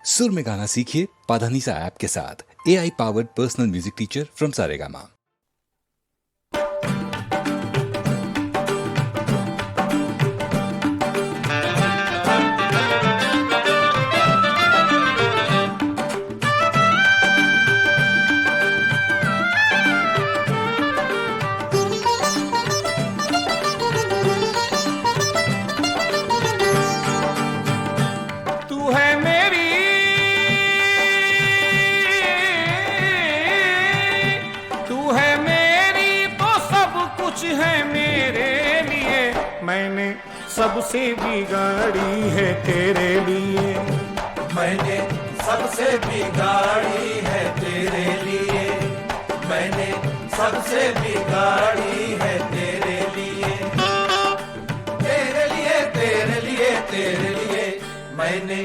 सुर में गाना सीखिए पाधानीसा ऐप के साथ। AI powered personal music teacher from Saregama. सबसे बिगाड़ी है तेरे लिए, मैंने सबसे बिगाड़ी है तेरे लिए, मैंने सबसे बिगाड़ी है तेरे लिए, तेरे लिए तेरे लिए तेरे लिए, मैंने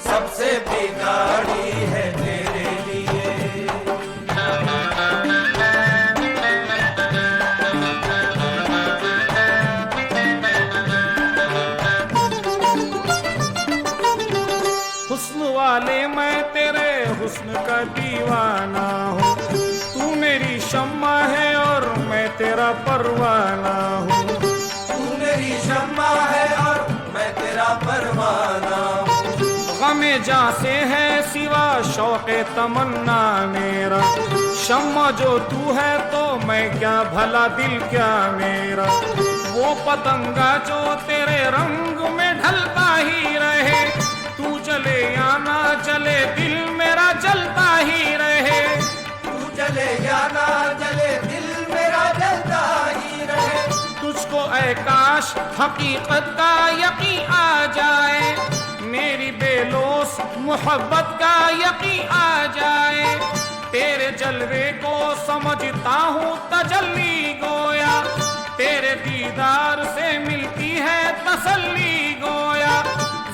सबसे बिगाड़ी है तेरे लिए। वाले मैं तेरे हुस्न का दीवाना हूँ, तू मेरी शम्मा है और मैं तेरा परवाना हूँ, तू मेरी शम्मा है और मैं तेरा परवाना हूँ। गमे जहाँ से है सिवा शौक़े तमन्ना मेरा, शम्मा जो तू है तो मैं क्या भला दिल क्या मेरा, वो पतंगा जो तेरे रंग में ढलता ही रहे, तू चले या ना चले दिल मेरा जलता ही रहे, तू चले या ना चले दिल मेरा जलता ही रहे। तुझको ऐ काश हकीकत का यकीन आ जाए, मेरी बेलोस मोहब्बत का यकीन आ जाए, तेरे जलवे को समझता हूँ तजल्ली गोया, तेरे दीदार से मिलती है तसल्ली गोया,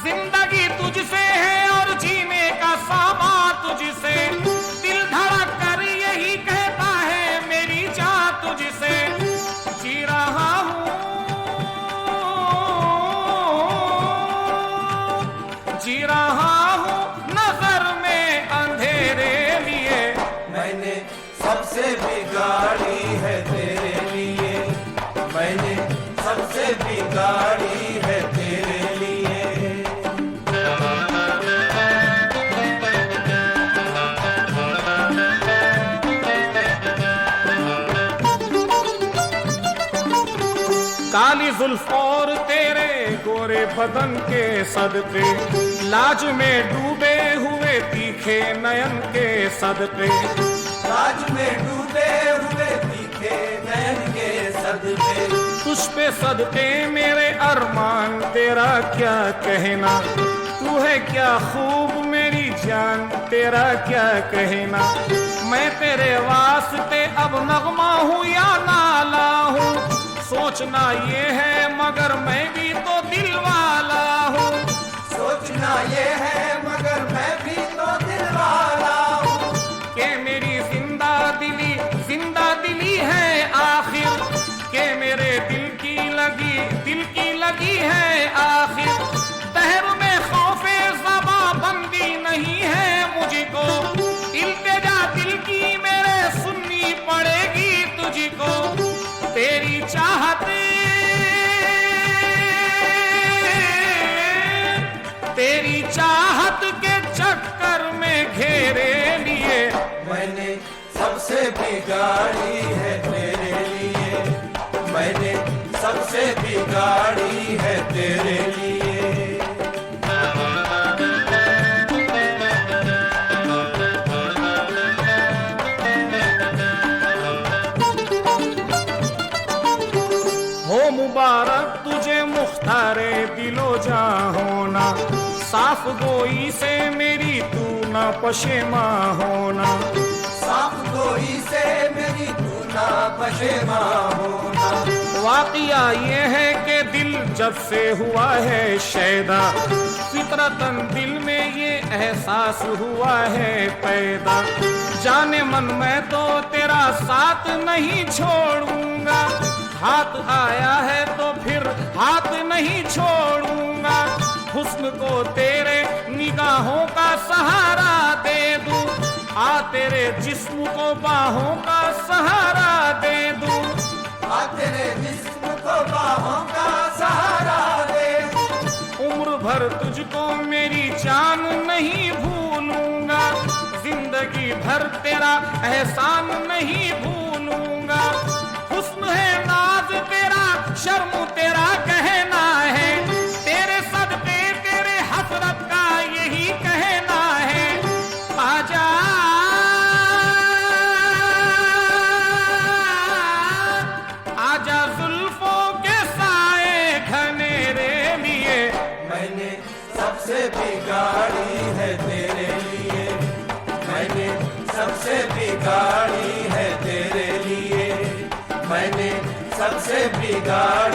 जिंदगी तुझसे है और जीने का सामान तुझसे, दिल धड़क कर यही कहता है मेरी जान तुझसे, जी रहा हूँ जी रहा हूँ नजर में अंधेरे लिए, मैंने सबसे बिगाड़ी है तेरे लिए, मैंने सबसे बिगाड़ी है तेरे लिए। काली जुल्फ और तेरे गोरे बदन के सदके, लाज में डूबे हुए तीखे नयन के सदके, लाज में डूबे हुए तीखे नयन के सदके, तुझ पे सदके मेरे अरमान तेरा क्या कहना, तू है क्या खूब मेरी जान तेरा क्या कहना, मैं तेरे वास्ते अब नगमा हूँ या नाला हूँ, सोचना ये है मगर मैं भी तो दिल वाला हूँ, सोचना ये है मगर मैं भी तो दिल वाला हूँ, के मेरी जिंदा दिली है आखिर, के मेरे दिल की लगी है आखिर, दहर में खौफे ज़बा बंदी नहीं है मुझको, इल्तिजा दिल की मेरे सुननी पड़ेगी तुझको, तेरी चाहत के चक्कर में घेरे लिए, मैंने सबसे बिगाड़ी है तेरे लिए, मैंने सबसे बिगाड़ी है तेरे लिए। हो मुबारक तुझे मुख्तारे दिलो जां होना, साफ गोई से मेरी तू ना पशेमा होना, साफ गोई से मेरी तू ना पशेमा होना। वाक़िया ये है कि दिल जब से हुआ है शैदा, फितरतन दिल में ये एहसास हुआ है पैदा, जाने मन मैं तो तेरा साथ नहीं छोड़ूंगा, हाथ आया है तो फिर हाथ नहीं छोड़ूंगा, हुस्न को तेरे निगाहों का सहारा दे दूं, आ तेरे जिस्म को बाहों का सहारा दे दूं, आ तेरे जिस्म को बाहों का सहारा दे दूं। उम्र भर तुझको मेरी जान नहीं भूलूंगा, जिंदगी भर तेरा एहसान नहीं भूलूंगा। हुस्न है नाज तेरा, शर्म तेरा कहना है, तेरे सदके तेरे हसरत का यही कहना है। आजा आजा जुल्फों के साए घनेरे लिए, मैंने सबसे बिगाड़ी है तेरे लिए, मैंने सबसे बिगाड़ी है तेरे लिए, मैंने सबसे बिगाड़ी